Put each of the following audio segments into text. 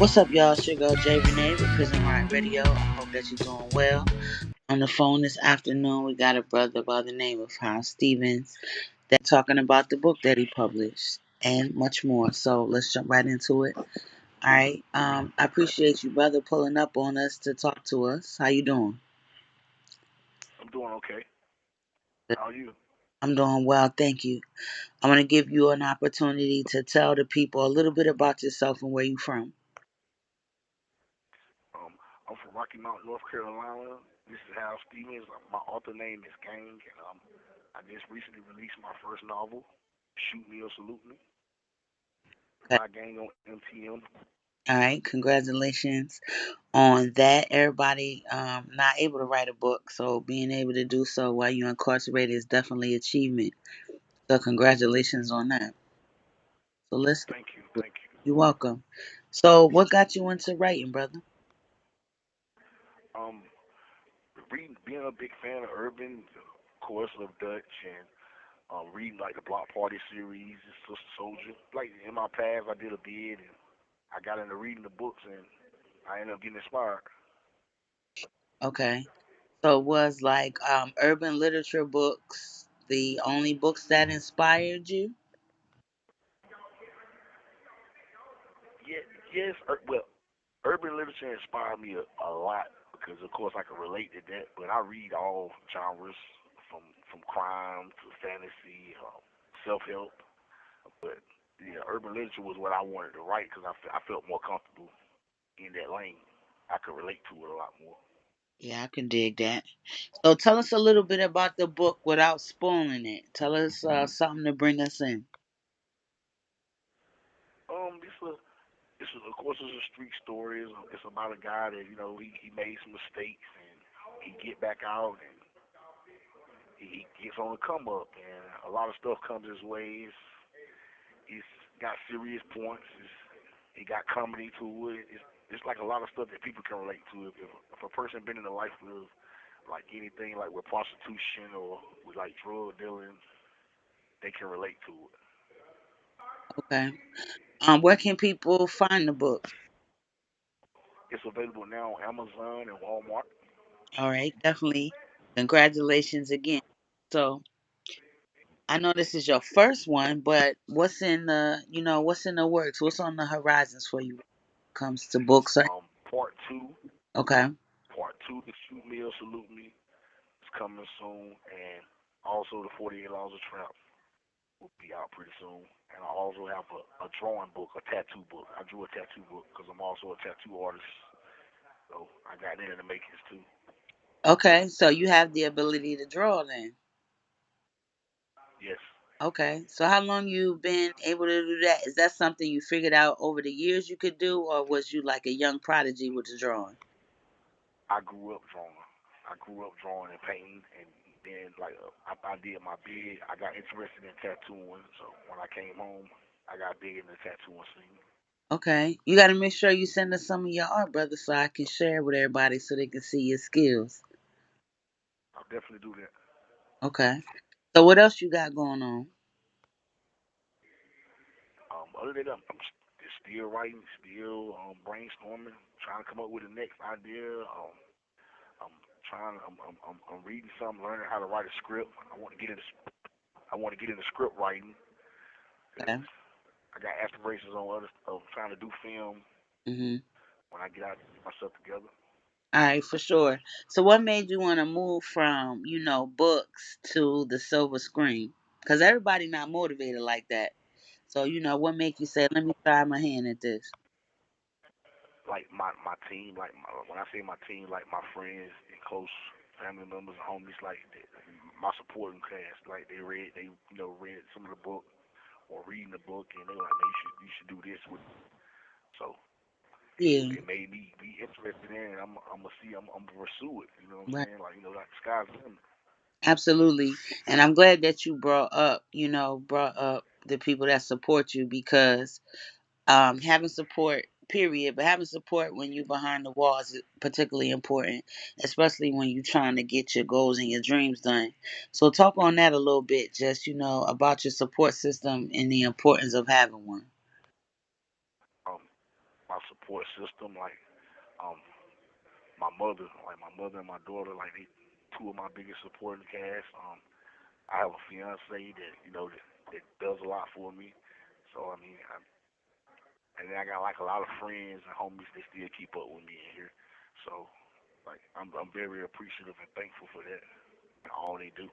What's up, y'all? It's your girl Jay Renee with Prison Riot Radio. I hope that you're doing well. On the phone this afternoon, we got a brother by the name of Hal Stephens that's talking about the book that he published and much more. So let's jump right into it. All right. I appreciate you, brother, pulling up on us to talk to us. How you doing? I'm doing okay. How are you? I'm doing well, thank you. I'm gonna give you an opportunity to tell the people a little bit about yourself and where you from. I'm from Rocky Mount, North Carolina. This is Hal Stephens. My author name is Gang, and I just recently released my first novel, Shoot Me or Salute Me, Okay. by Gang on MTM. All right. Congratulations on that. Everybody not able to write a book, so being able to do so while you're incarcerated is definitely achievement. So congratulations on that. So let's get Thank you, to it. thank you. You're welcome. So what got you into writing, brother? Um, being a big fan of Urban, of course, of Dutch, and reading like the Block Party series, Sister Soldier. Like in my past, I did a bid, and I got into reading the books, and I ended up getting inspired. Okay. So was like urban literature books the only books that inspired you? Yeah, yes. Well, urban literature inspired me a lot because, of course, I can relate to that. But I read all genres, from crime to fantasy, self help. But yeah, urban literature was what I wanted to write because I felt more comfortable in that lane. I could relate to it a lot more. Yeah, I can dig that. So tell us a little bit about the book without spoiling it. Tell us something to bring us in. This was of course it's a street story. It's about a guy that he made some mistakes and he get back out and he gets on the come up and a lot of stuff comes his way. It's got serious points. It got comedy to it. It's like a lot of stuff that people can relate to. If a person been in a life with like anything like with prostitution or with like drug dealing, they can relate to it. Okay. Where can people find the book? It's available now on Amazon and Walmart. All right, definitely. Congratulations again. So I know this is your first one, but what's in the works? What's on the horizons for you when it comes to books? Part two, Okay. the Shoot Me or Salute Me is coming soon, and also the 48 Laws of Tramp will be out pretty soon. And I also have a drawing book, a tattoo book. I drew a tattoo book because I'm also a tattoo artist. So I got that in the makings too. Okay, so you have the ability to draw then. Yes, Okay. So how long you been able to do that? Is that something you figured out over the years you could do, or was you like a young prodigy with the drawing? I grew up drawing. I grew up drawing and painting, and then like I did my bid. I got interested in tattooing, so when I came home, I got big into the tattooing scene. Okay. You got to make sure you send us some of your art, brother, so I can share with everybody so they can see your skills. I'll definitely do that. Okay. So what else you got going on? Other than that, just still writing, still brainstorming, trying to come up with the next idea. I'm I'm reading something, learning how to write a script. I want to get into script writing Okay. because I got aspirations on other of trying to do film Mhm. when I get out get myself together. All right, for sure. So what made you want to move from, books to the silver screen? Cuz everybody not motivated like that. So, what make you say, "Let me try my hand at this." Like my team, when I say my team, like my friends and close family members and homies, like my supporting cast, like they read some of the book or reading the book and they like, man, you should do this with. So Yeah, it made me be interested in it. I'm gonna see I'm gonna pursue it. You know what I'm right. saying? Like like the sky's the limit. Absolutely. And I'm glad that you brought up the people that support you because having support period, but having support when you behind the walls is particularly important, especially when you're trying to get your goals and your dreams done. So talk on that a little bit, just about your support system and the importance of having one. Um, my support system. Um, my mother and my daughter, like they two of my biggest supporting cast. I have a fiance that that does a lot for me. So I mean, and then I got like a lot of friends and homies that still keep up with me in here. So like I'm very appreciative and thankful for that and all they do.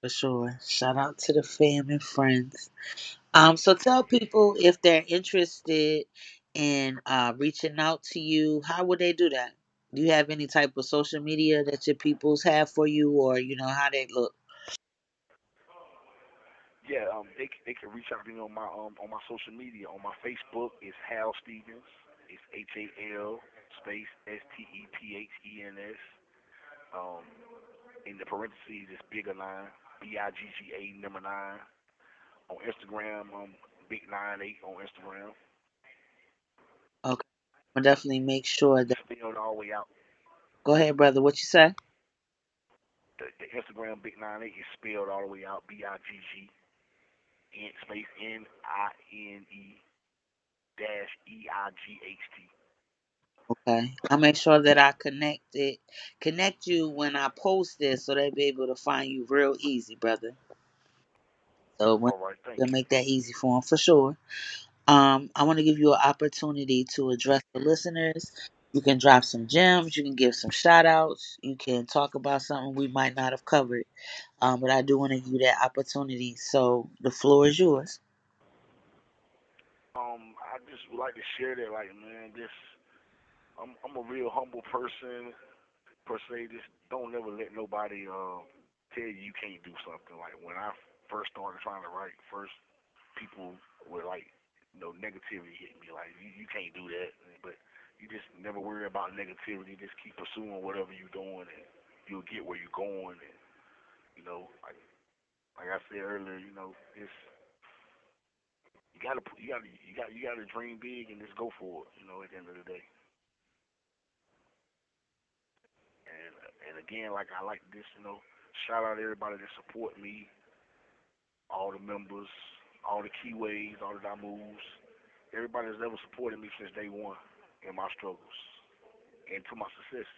For sure. Shout out to the fam and friends. So tell people if they're interested in reaching out to you, how would they do that? Do you have any type of social media that your peoples have for you, or you know how they look? Yeah, they can reach out to me on my social media. On my Facebook is Hal Stephens. It's HAL space STEPHENS. Um, in the parentheses it's bigger nine BIGGA number nine. On Instagram, Big98 on Instagram. Okay, I'll definitely make sure that. Spelled all the way out. Go ahead, brother. What you say? The Instagram Big98 is spelled all the way out. BIGG space NINE dash EIGHT. Okay, I'll make sure that I connect you when I post this, so they'll be able to find you real easy, brother. So when All right, thank you'll you. make that easy for them for sure. I want to give you an opportunity to address the listeners. You can drop some gems. You can give some shout outs. You can talk about something we might not have covered. But I do want to give you that opportunity. So the floor is yours. I just would like to share that, like, man, I'm a real humble person per se. Just don't ever let nobody tell you can't do something. Like when I first started trying to write, first people were like, negativity hit me. Like you can't do that, but you just never worry about negativity. Just keep pursuing whatever you're doing, and you'll get where you're going. And like I said earlier, it's you gotta dream big and just go for it. At the end of the day. And again, like I like this, shout out to everybody that support me, all the members, all the keyways, all the moves, everybody that's ever supported me since day one in my struggles and to my success.